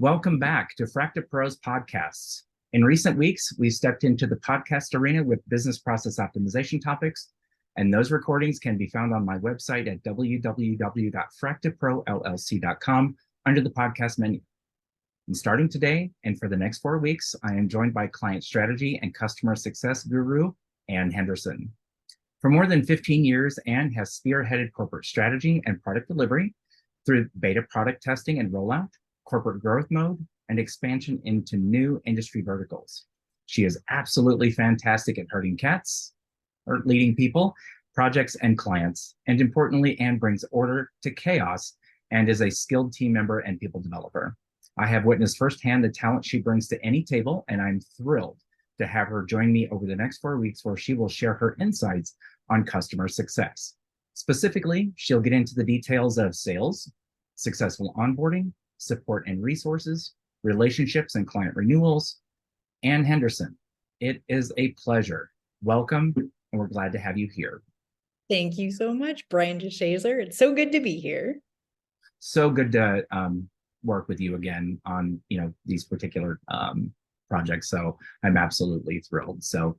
Welcome back to Fracta Pro's podcasts. In recent weeks, we stepped into the podcast arena with business process optimization topics, and those recordings can be found on my website at www.fractaprollc.com under the podcast menu. And starting today and for the next 4 weeks, I am joined by client strategy and customer success guru, Ann Henderson. For more than 15 years, Ann has spearheaded corporate strategy and product delivery through beta product testing and rollout, corporate growth mode, and expansion into new industry verticals. She is absolutely fantastic at herding cats, or leading people, projects, and clients. And importantly, Ann brings order to chaos and is a skilled team member and people developer. I have witnessed firsthand the talent she brings to any table, and I'm thrilled to have her join me over the next 4 weeks where she will share her insights on customer success. Specifically, she'll get into the details of sales, successful onboarding, support and resources, relationships and client renewals. Ann Henderson, it is a pleasure. Welcome, and we're glad to have you here. Thank you so much, Brian DeShazer. It's so good to be here. So good to work with you again on these particular projects. So I'm absolutely thrilled. So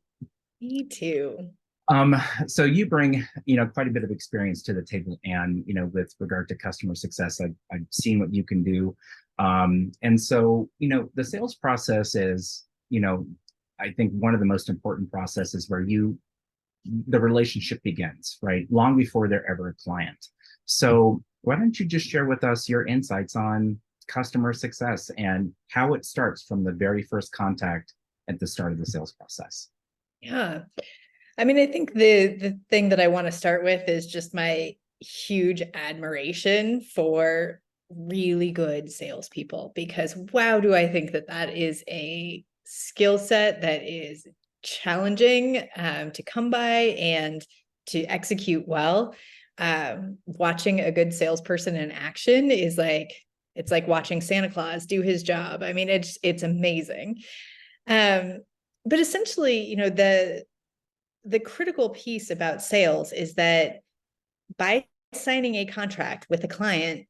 me too. So you bring quite a bit of experience to the table, and with regard to customer success, I've seen what you can do, and so the sales process is I think one of the most important processes where the relationship begins, right, long before they're ever a client. So why don't you just share with us your insights on customer success and how it starts from the very first contact at the start of the sales process? Yeah. I mean, I think the thing that I want to start with is just my huge admiration for really good salespeople, because wow, do I think that is a skill set that is challenging to come by and to execute well. Watching a good salesperson in action is it's like watching Santa Claus do his job. I mean, it's amazing. But essentially, the critical piece about sales is that by signing a contract with a client,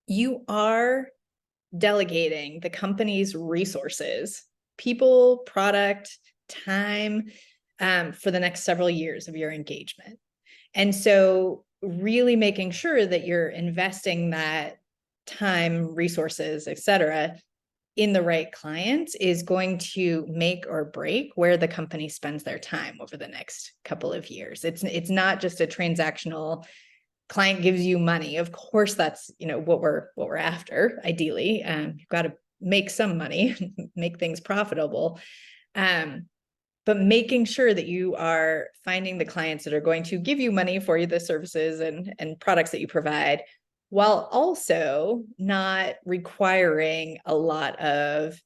you are delegating the company's resources, people, product, time, for the next several years of your engagement. And so really making sure that you're investing that time, resources, et cetera, in the right clients is going to make or break where the company spends their time over the next couple of years. It's not just a transactional client gives you money. Of course, that's what we're after. Ideally, you've got to make some money, make things profitable, but making sure that you are finding the clients that are going to give you money for the services and products that you provide, while also not requiring a lot of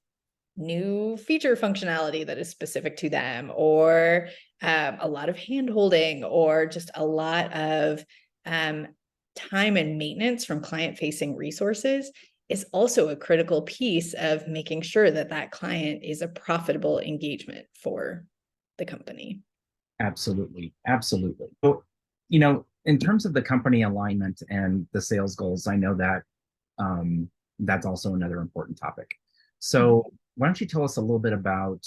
new feature functionality that is specific to them, or a lot of hand-holding, or just a lot of time and maintenance from client-facing resources is also a critical piece of making sure that client is a profitable engagement for the company. Absolutely. Absolutely. So, in terms of the company alignment and the sales goals, I know that that's also another important topic. So why don't you tell us a little bit about,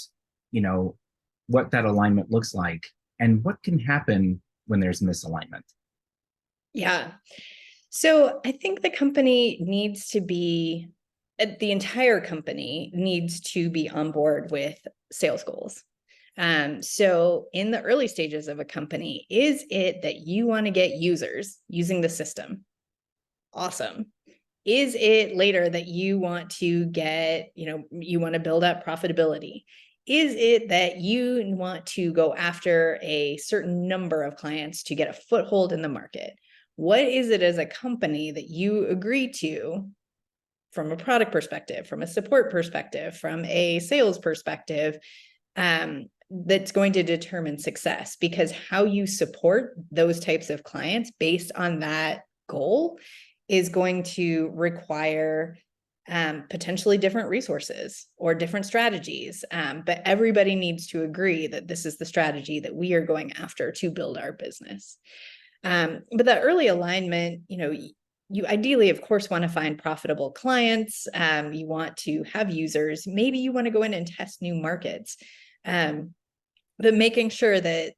what that alignment looks like and what can happen when there's misalignment? Yeah. So I think the entire company needs to be on board with sales goals. So in the early stages of a company, is it that you want to get users using the system? Awesome. Is it later that you want to get, you want to build up profitability? Is it that you want to go after a certain number of clients to get a foothold in the market? What is it as a company that you agree to from a product perspective, from a support perspective, from a sales perspective, that's going to determine success? Because how you support those types of clients based on that goal is going to require potentially different resources or different strategies. But everybody needs to agree that this is the strategy that we are going after to build our business. But that early alignment, you ideally, of course, want to find profitable clients. You want to have users. Maybe you want to go in and test new markets. But making sure that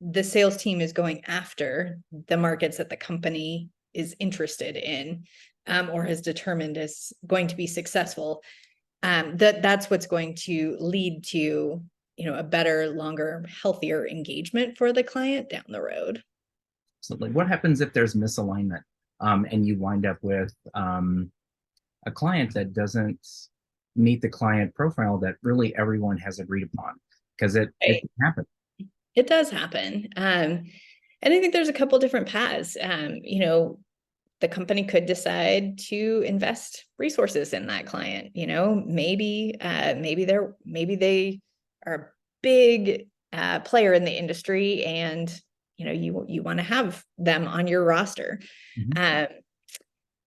the sales team is going after the markets that the company is interested in, or has determined is going to be successful. That's what's going to lead to, a better, longer, healthier engagement for the client down the road. So, like, what happens if there's misalignment, and you wind up with a client that doesn't meet the client profile that really everyone has agreed upon? Because it can happen. It does happen. And I think there's a couple different paths. The company could decide to invest resources in that client. Maybe they are a big player in the industry, and you want to have them on your roster. Mm-hmm.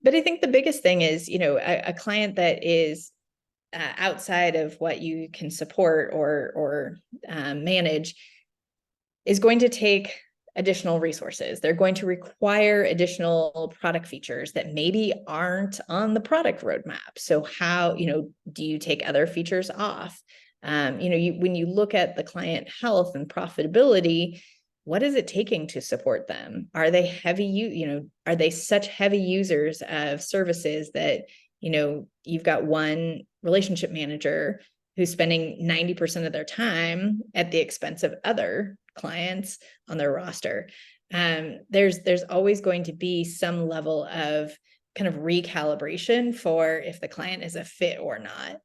But I think the biggest thing is, a client that is outside of what you can support or manage is going to take additional resources. They're going to require additional product features that maybe aren't on the product roadmap. So how, do you take other features off? When you look at the client health and profitability, what is it taking to support them? Are they are they such heavy users of services that, you've got one relationship manager who's spending 90% of their time at the expense of other clients on their roster? There's always going to be some level of kind of recalibration for if the client is a fit or not.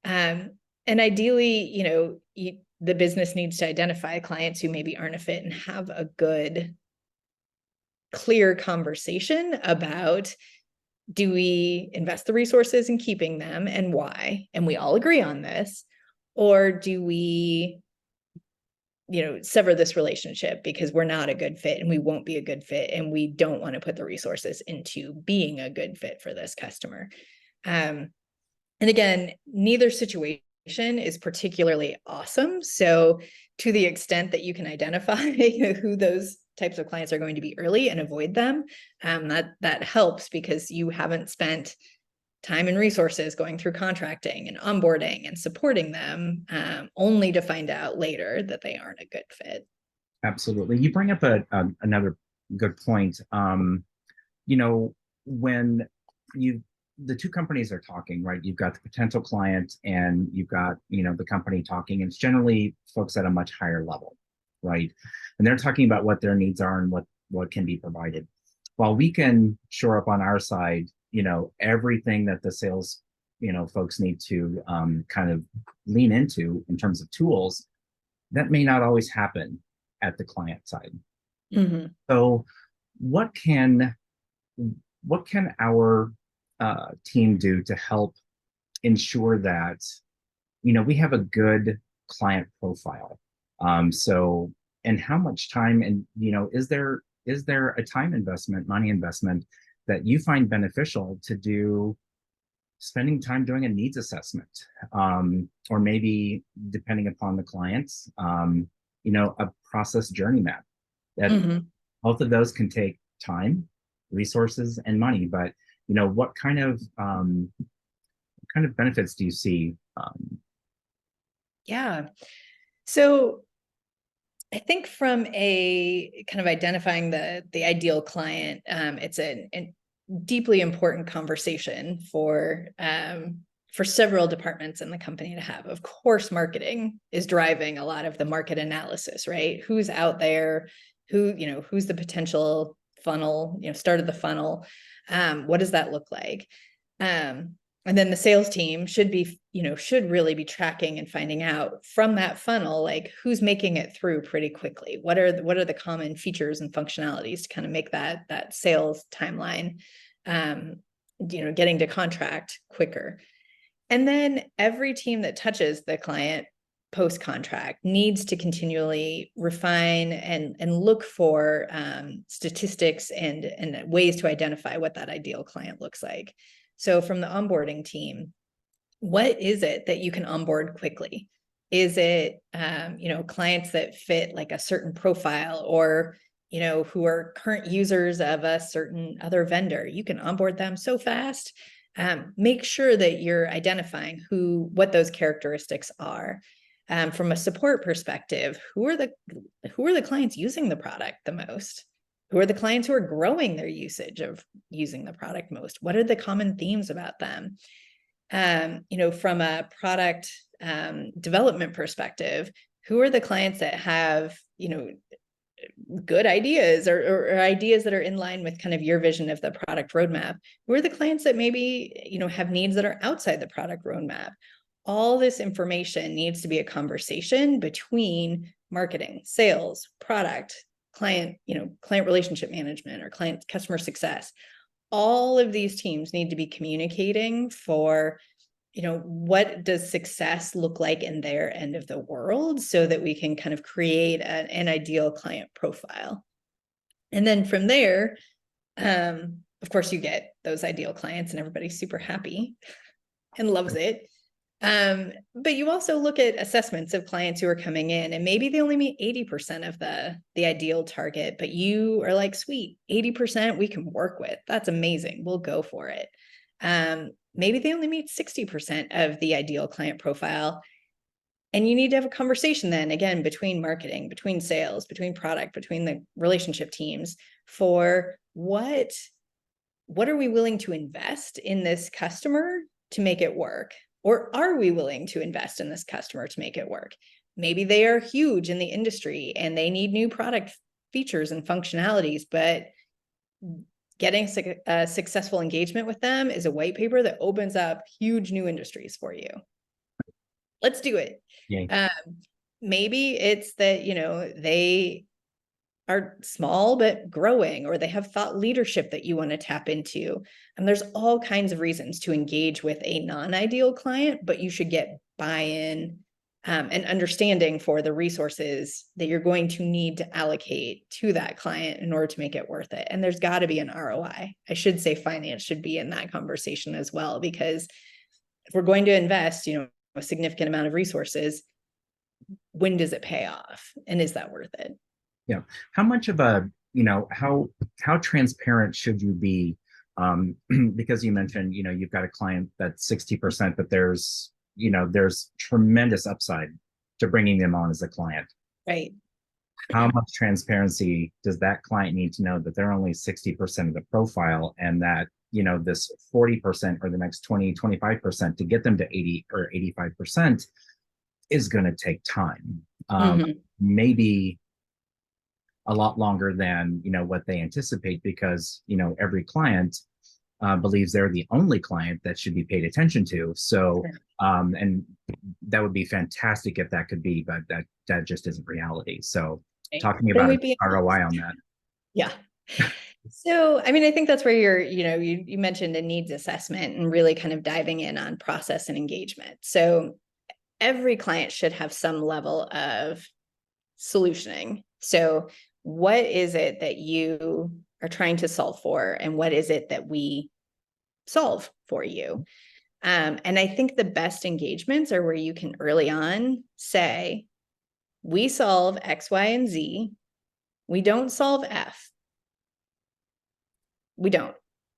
And ideally, the business needs to identify clients who maybe aren't a fit and have a good, clear conversation about, do we invest the resources in keeping them and why? And we all agree on this. Or do we, sever this relationship because we're not a good fit and we won't be a good fit and we don't want to put the resources into being a good fit for this customer. And again, neither situation is particularly awesome. So to the extent that you can identify who those types of clients are going to be early and avoid them, that helps, because you haven't spent time and resources going through contracting and onboarding and supporting them, only to find out later that they aren't a good fit. Absolutely. You bring up another good point. When the two companies are talking, right? You've got the potential client and you've got, the company talking, and it's generally folks at a much higher level, right? And they're talking about what their needs are and what can be provided. While we can shore up on our side, everything that the sales, folks need to kind of lean into in terms of tools, that may not always happen at the client side. Mm-hmm. So what can our team do to help ensure that we have a good client profile? And how much time, and is there a time investment, money investment that you find beneficial to do, spending time doing a needs assessment, or maybe, depending upon the clients, a process journey map? That both of those can take time, resources, and money. But what kind of benefits do you see? Yeah. So I think from a kind of identifying the ideal client, it's a deeply important conversation for several departments in the company to have. Of course, marketing is driving a lot of the market analysis, right? Who's out there? Who's the potential funnel? Start of the funnel. What does that look like? And then the sales team should really be tracking and finding out from that funnel, like, who's making it through pretty quickly. What are the common features and functionalities to kind of make that sales timeline, getting to contract quicker. And then every team that touches the client post-contract needs to continually refine and look for statistics and ways to identify what that ideal client looks like. So from the onboarding team, what is it that you can onboard quickly? Is it, clients that fit like a certain profile, or who are current users of a certain other vendor. You can onboard them so fast. Make sure that you're identifying what those characteristics are. From a support perspective, who are the clients using the product the most? Who are the clients who are growing their usage of using the product most? What are the common themes about them? From a product development perspective, who are the clients that have, good ideas or ideas that are in line with kind of your vision of the product roadmap? Who are the clients that maybe, have needs that are outside the product roadmap? All this information needs to be a conversation between marketing, sales, product, client relationship management, or client customer success. All of these teams need to be communicating for, what does success look like in their end of the world, so that we can kind of create an ideal client profile. And then from there, of course, you get those ideal clients and everybody's super happy and loves it. But you also look at assessments of clients who are coming in, and maybe they only meet 80% of the ideal target, but you are like, sweet, 80% we can work with. That's amazing. We'll go for it. Maybe they only meet 60% of the ideal client profile. And you need to have a conversation then, again, between marketing, between sales, between product, between the relationship teams, for what are we willing to invest in this customer to make it work? Or are we willing to invest in this customer to make it work? Maybe they are huge in the industry and they need new product features and functionalities, but getting a successful engagement with them is a white paper that opens up huge new industries for you. Let's do it. Yeah. Maybe it's that, they are small but growing, or they have thought leadership that you want to tap into. And there's all kinds of reasons to engage with a non-ideal client, but you should get buy-in and understanding for the resources that you're going to need to allocate to that client in order to make it worth it. And there's got to be an ROI. I should say finance should be in that conversation as well, because if we're going to invest, a significant amount of resources, when does it pay off? And is that worth it? Yeah. How much of a, how transparent should you be? Because you mentioned, you've got a client that's 60%, but there's tremendous upside to bringing them on as a client. Right. How much transparency does that client need to know that they're only 60% of the profile, and that, this 40% or the next 20, 25% to get them to 80 or 85% is going to take time. Maybe a lot longer than what they anticipate, because every client believes they're the only client that should be paid attention to. So and that would be fantastic if that could be, but that just isn't reality. So talking about ROI on that. Yeah. So, I think that's where you mentioned a needs assessment and really kind of diving in on process and engagement. So every client should have some level of solutioning. So what is it that you are trying to solve for, and what is it that we solve for you? And I think the best engagements are where you can early on say, we solve X, Y, and Z. We don't solve F. We don't.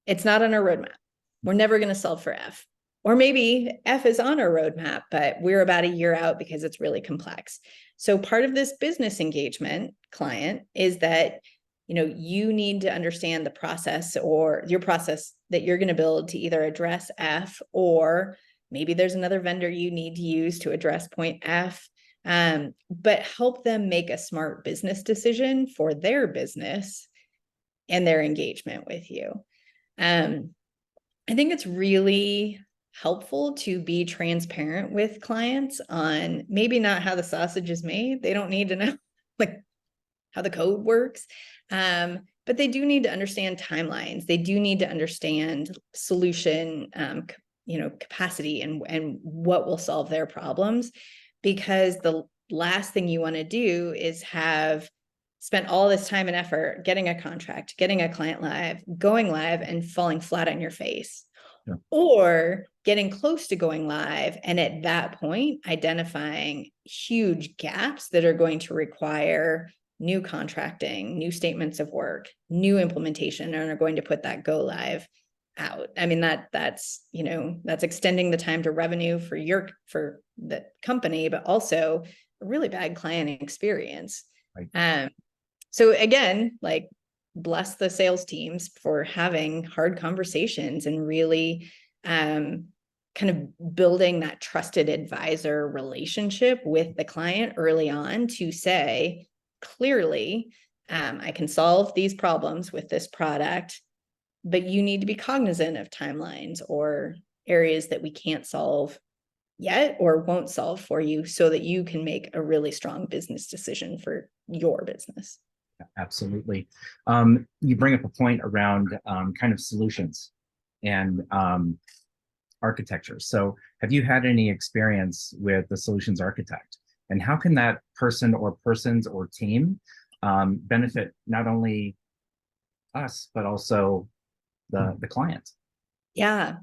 It's not on our roadmap. We're never going to solve for F. Or maybe F is on our roadmap, but we're about a year out because it's really complex. So part of this business engagement client is that, you need to understand the process, or your process that you're going to build to either address F, or maybe there's another vendor you need to use to address point F. But help them make a smart business decision for their business and their engagement with you. I think it's really helpful to be transparent with clients on maybe not how the sausage is made. They don't need to know how the code works. But they do need to understand timelines. They do need to understand solution, capacity and what will solve their problems, because the last thing you want to do is have spent all this time and effort getting a contract, getting a client live, going live, and falling flat on your face. Yeah. Or getting close to going live, and at that point, identifying huge gaps that are going to require new contracting, new statements of work, new implementation, and are going to put that go live out. I mean, that's extending the time to revenue for the company, but also a really bad client experience. Right. So again, like, bless the sales teams for having hard conversations and really kind of building that trusted advisor relationship with the client early on to say, clearly, I can solve these problems with this product, but you need to be cognizant of timelines or areas that we can't solve yet or won't solve for you, so that you can make a really strong business decision for your business. Absolutely. You bring up a point around kind of solutions and architecture. So have you had any experience with the solutions architect? And how can that person or persons or team benefit not only us, but also the client? Yeah.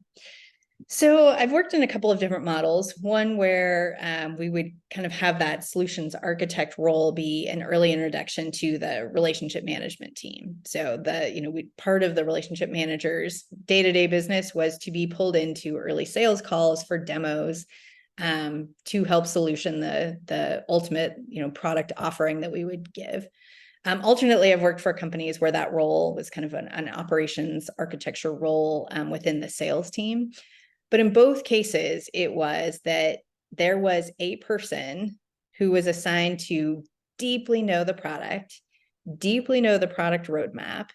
So I've worked in a couple of different models. One where we would kind of have that solutions architect role be an early introduction to the relationship management team. So part of the relationship manager's day-to-day business was to be pulled into early sales calls for demos to help solution the ultimate product offering that we would give. Alternately, I've worked for companies where that role was kind of an operations architecture role within the sales team. But in both cases, it was that there was a person who was assigned to deeply know the product, deeply know the product roadmap,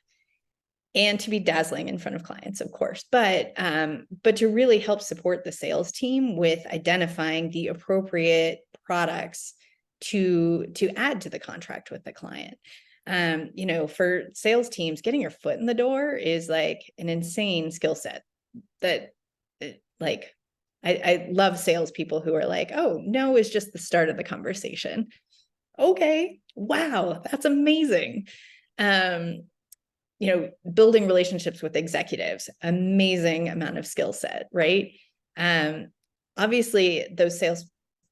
and to be dazzling in front of clients, of course, but to really help support the sales team with identifying the appropriate products to add to the contract with the client. For sales teams, getting your foot in the door is like an insane skill set that, like, I love salespeople who are like, oh, no is just the start of the conversation. Okay, wow, that's amazing. Building relationships with executives, amazing amount of skill set, right? Obviously, those sales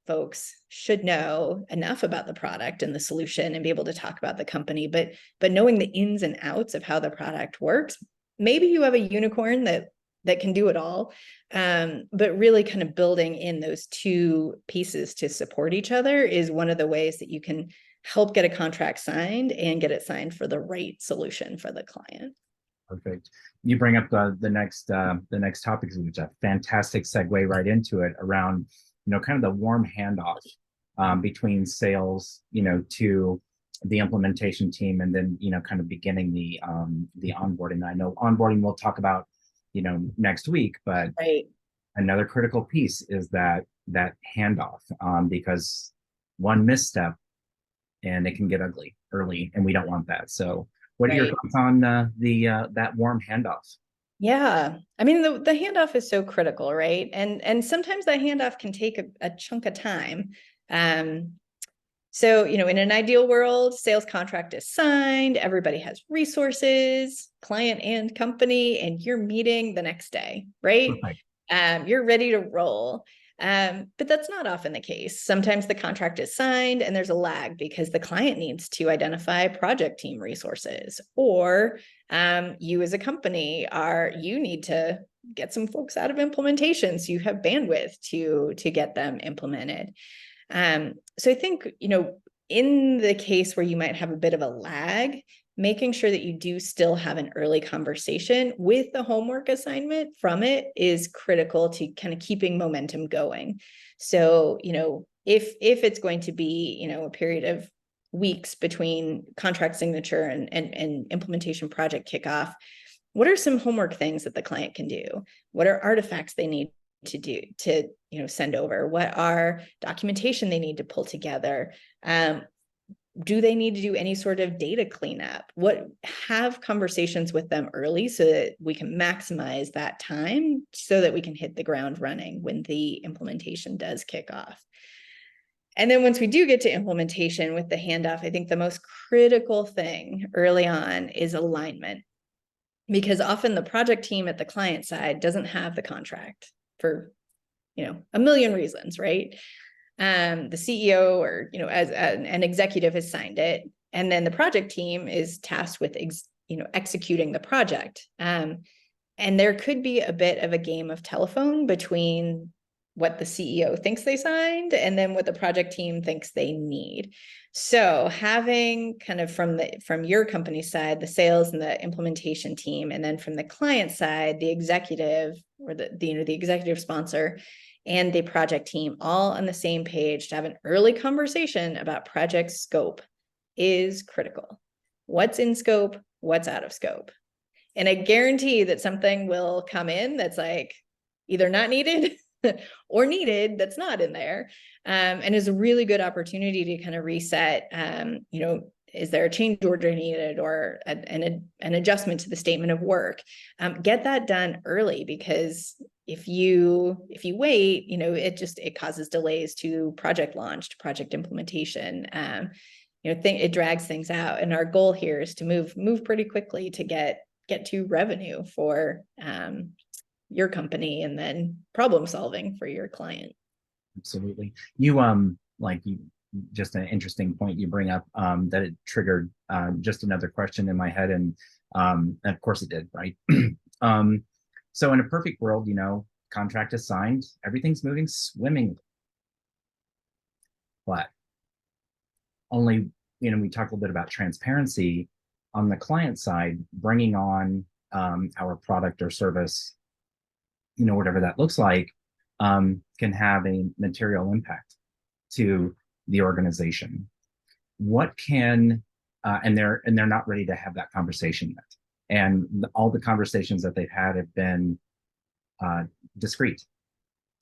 folks should know enough about the product and the solution and be able to talk about the company, but knowing the ins and outs of how the product works. Maybe you have a unicorn that can do it all, but really kind of building in those two pieces to support each other is one of the ways that you can help get a contract signed and get it signed for the right solution for the client. Perfect. You bring up the next topic, which is a fantastic segue right into it, around kind of the warm handoff between sales to the implementation team, and then kind of beginning the onboarding. I know onboarding we'll talk about next week, but right. Another critical piece is that handoff, because one misstep and it can get ugly early, and we don't want that. So what are your thoughts on that warm handoff? Yeah, I mean, the handoff is so critical, right? And sometimes that handoff can take a chunk of time. So, in an ideal world, sales contract is signed, everybody has resources, client and company, and you're meeting the next day, right? You're ready to roll. But that's not often the case. Sometimes the contract is signed and there's a lag because the client needs to identify project team resources, or you as a company you need to get some folks out of implementation so you have bandwidth to get them implemented. So I think, in the case where you might have a bit of a lag, making sure that you do still have an early conversation with the homework assignment from it is critical to kind of keeping momentum going. So, if it's going to be, a period of weeks between contract signature and implementation project kickoff, what are some homework things that the client can do? What are artifacts they need to do to send over? What are documentation they need to pull together? Do they need to do any sort of data cleanup? Have conversations with them early so that we can maximize that time so that we can hit the ground running when the implementation does kick off. And then once we do get to implementation with the handoff, I think the most critical thing early on is alignment, because often the project team at the client side doesn't have the contract for a million reasons, right? The CEO or as an executive has signed it, And then the project team is tasked with executing the project. And there could be a bit of a game of telephone between what the CEO thinks they signed and then what the project team thinks they need. So having kind of from your company side, the sales and the implementation team, and then from the client side, the executive or the executive sponsor and the project team all on the same page to have an early conversation about project scope is critical. What's in scope, what's out of scope. And I guarantee that something will come in that's like either not needed or needed that's not in there. And is a really good opportunity to kind of reset, is there a change order needed or an adjustment to the statement of work? Get that done early, because if you wait, it causes delays to project launch, to project implementation. It drags things out. And our goal here is to move pretty quickly to get to revenue for your company and then problem solving for your client. Absolutely. Just an interesting point you bring up, that it triggered just another question in my head, and of course it did, right? So in a perfect world, contract is signed, everything's moving swimmingly. But only, we talked a little bit about transparency on the client side, bringing on our product or service, whatever that looks like, can have a material impact to the organization. What can, and they're not ready to have that conversation yet. And all the conversations that they've had have been discreet.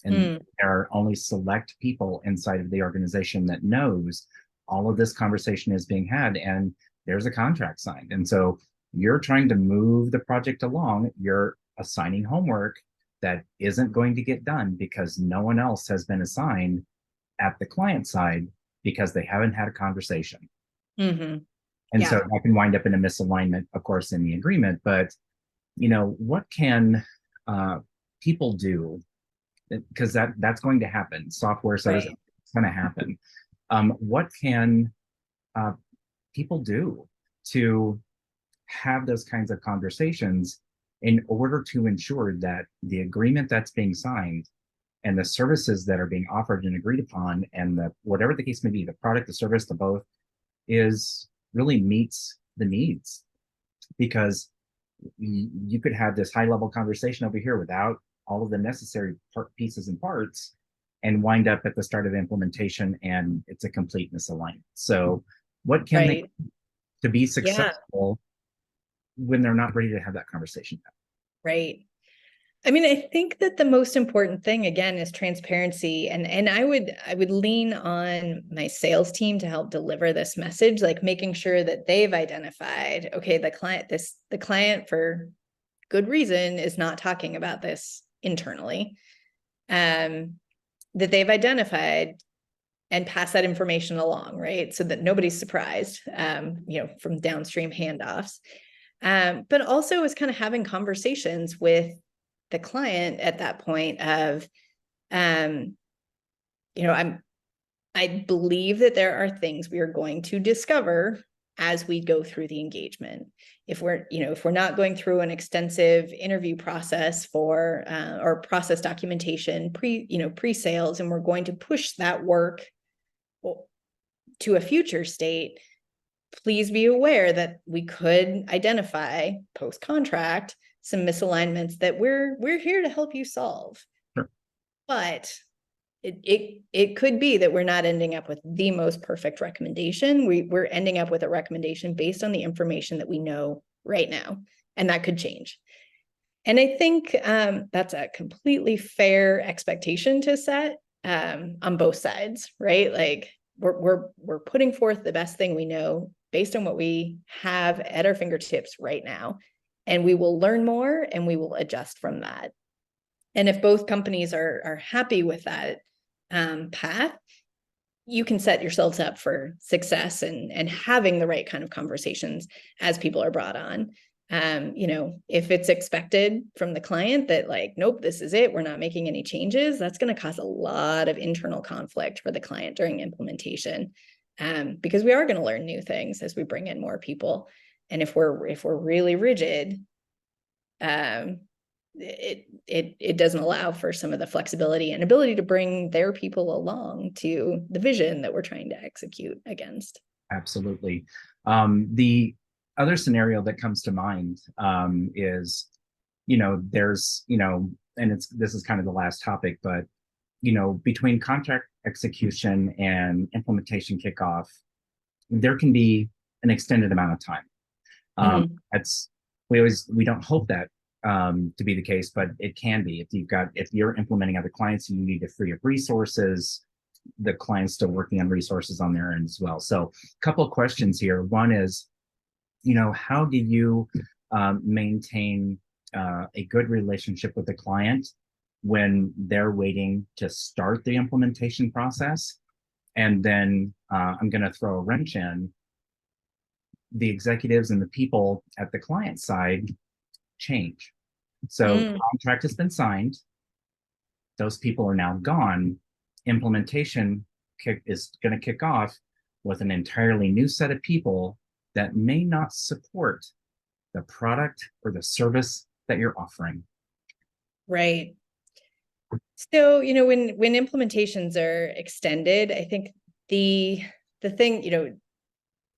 And there are only select people inside of the organization that knows all of this conversation is being had, and there's a contract signed. And so you're trying to move the project along, you're assigning homework that isn't going to get done because no one else has been assigned at the client side because they haven't had a conversation. And so that can wind up in a misalignment, of course, in the agreement. But, what can people do? Because that's going to happen. Software service, right. It's going to happen. What can people do to have those kinds of conversations in order to ensure that the agreement that's being signed and the services that are being offered and agreed upon, and whatever the case may be, the product, the service, the both, really meets the needs? Because you could have this high level conversation over here without all of the necessary pieces and parts, and wind up at the start of implementation and it's a complete misalignment. So what can they do to be successful when they're not ready to have that conversation yet? Right. I mean, I think that the most important thing, again, is transparency. And I would lean on my sales team to help deliver this message, like making sure that they've identified, okay, the client for good reason is not talking about this internally, that they've identified, and pass that information along, right? So that nobody's surprised, from downstream handoffs. But also is kind of having conversations with the client at that point of, I believe that there are things we are going to discover as we go through the engagement. If we're not going through an extensive interview process for or process documentation pre-sales, and we're going to push that work to a future state, please be aware that we could identify post-contract some misalignments that we're here to help you solve. Sure. But it could be that we're not ending up with the most perfect recommendation. We're ending up with a recommendation based on the information that we know right now, and that could change. And I think that's a completely fair expectation to set on both sides, right? Like we're putting forth the best thing we know based on what we have at our fingertips right now, and we will learn more and we will adjust from that. And if both companies are happy with that path, you can set yourselves up for success and having the right kind of conversations as people are brought on. If it's expected from the client that like, nope, this is it, we're not making any changes, that's going to cause a lot of internal conflict for the client during implementation. because we are going to learn new things as we bring in more people. And if we're really rigid, it doesn't allow for some of the flexibility and ability to bring their people along to the vision that we're trying to execute against. Absolutely. The other scenario that comes to mind is, there's, and this is kind of the last topic, but, between contract execution and implementation kickoff, there can be an extended amount of time. That's, we don't hope that to be the case, but it can be. If you're implementing other clients and you need to free up resources, the client's still working on resources on their end as well. So a couple of questions here. One is, how do you maintain a good relationship with the client when they're waiting to start the implementation process? And then I'm going to throw a wrench in. The executives and the people at the client side change. So the contract has been signed. Those people are now gone. Implementation is going to kick off with an entirely new set of people that may not support the product or the service that you're offering. Right. So, when implementations are extended, I think the thing,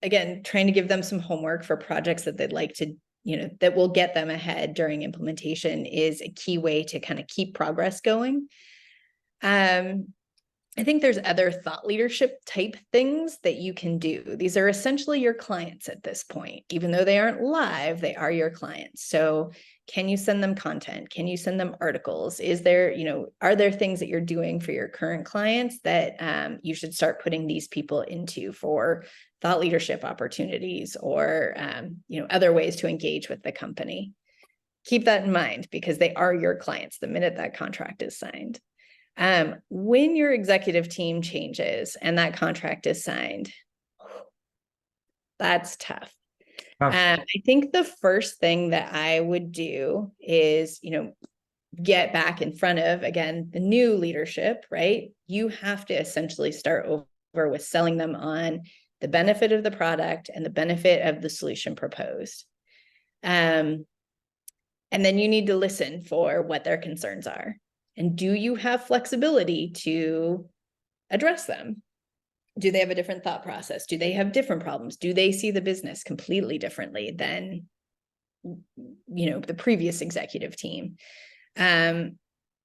again, trying to give them some homework for projects that they'd like to, that will get them ahead during implementation is a key way to kind of keep progress going. I think there's other thought leadership type things that you can do. These are essentially your clients at this point. Even though they aren't live, they are your clients. So can you send them content? Can you send them articles? Are there things that you're doing for your current clients that you should start putting these people into for thought leadership opportunities or, other ways to engage with the company? Keep that in mind because they are your clients the minute that contract is signed. When your executive team changes and that contract is signed, that's tough. I think the first thing that I would do is, get back in front of, again, the new leadership, right? You have to essentially start over with selling them on the benefit of the product and the benefit of the solution proposed. And then you need to listen for what their concerns are. And do you have flexibility to address them? Do they have a different thought process? Do they have different problems? Do they see the business completely differently than, the previous executive team? And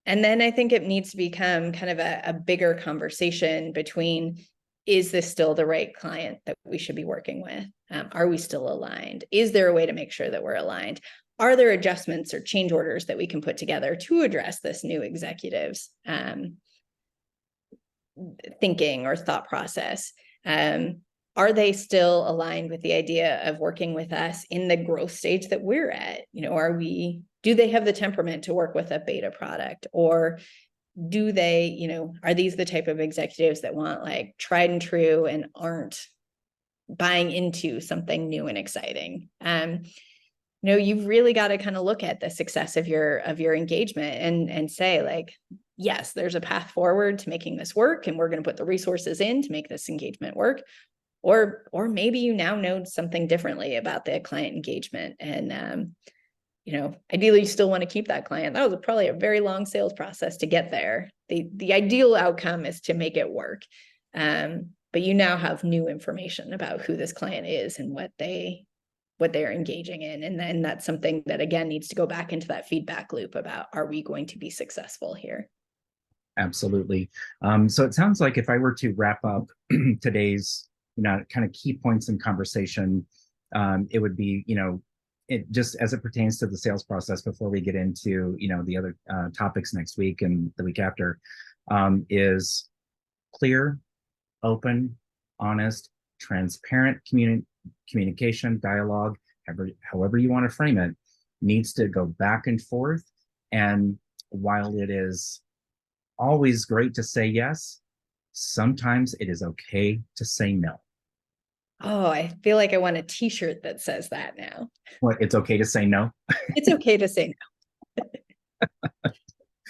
then I think it needs to become kind of a bigger conversation between, is this still the right client that we should be working with? Are we still aligned? Is there a way to make sure that we're aligned? Are there adjustments or change orders that we can put together to address this new executive's thinking or thought process? Are they still aligned with the idea of working with us in the growth stage that we're at? Do they have the temperament to work with a beta product? Or do they, are these the type of executives that want like tried and true and aren't buying into something new and exciting? You've really got to kind of look at the success of your engagement and say like, yes, there's a path forward to making this work, and we're going to put the resources in to make this engagement work. Or maybe you now know something differently about the client engagement, and ideally you still want to keep that client. That was probably a very long sales process to get there. The ideal outcome is to make it work, but you now have new information about who this client is and what they're engaging in. And then that's something that, again, needs to go back into that feedback loop about, are we going to be successful here? Absolutely. So it sounds like if I were to wrap up today's, kind of key points in conversation, it would be, it just as it pertains to the sales process before we get into, the other topics next week and the week after, is clear, open, honest, transparent communication, dialogue, however you want to frame it, needs to go back and forth. And while it is always great to say yes, sometimes it is okay to say no. Oh, I feel like I want a t-shirt that says that now. Well, it's okay to say no. It's okay to say no.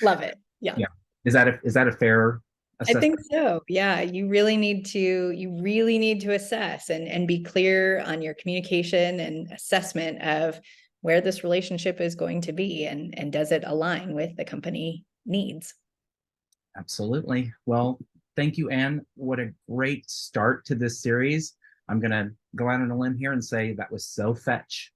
Love it. Yeah. Is that a fair I think so. Yeah, you really need to assess and be clear on your communication and assessment of where this relationship is going to be and does it align with the company needs. Absolutely. Well, thank you, Anne. What a great start to this series. I'm going to go out on a limb here and say that was so fetch.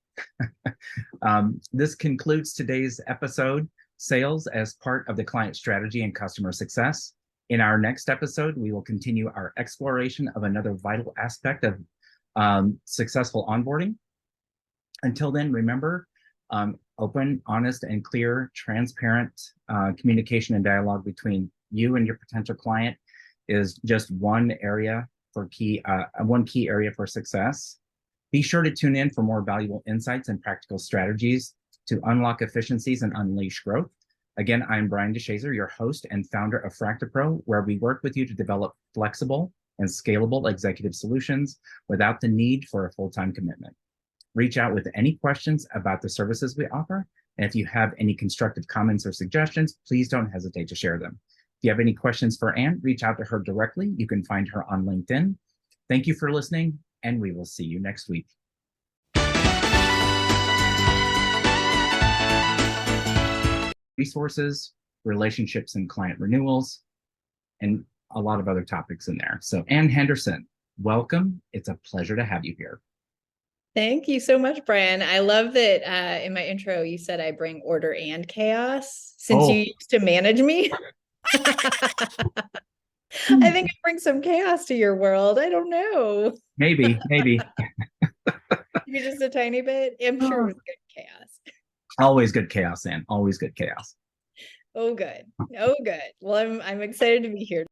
This concludes today's episode, Sales as Part of the Client Strategy and Customer Success. In our next episode, we will continue our exploration of another vital aspect of successful onboarding. Until then, remember, open, honest, and clear, transparent communication and dialogue between you and your potential client is just one key area for success. Be sure to tune in for more valuable insights and practical strategies to unlock efficiencies and unleash growth. Again, I'm Brian DeShazer, your host and founder of FractaPro, where we work with you to develop flexible and scalable executive solutions without the need for a full-time commitment. Reach out with any questions about the services we offer. And if you have any constructive comments or suggestions, please don't hesitate to share them. If you have any questions for Anne, reach out to her directly. You can find her on LinkedIn. Thank you for listening, and we will see you next week. Resources, relationships and client renewals, and a lot of other topics in there. So Anne Henderson, welcome. It's a pleasure to have you here. Thank you so much, Brian. I love that in my intro, you said I bring order and chaos since you used to manage me. I think I bring some chaos to your world. I don't know. Maybe. Maybe just a tiny bit. I'm sure it was good chaos. Always good chaos, Anne. Always good chaos. Oh, good. Oh, good. Well, I'm excited to be here.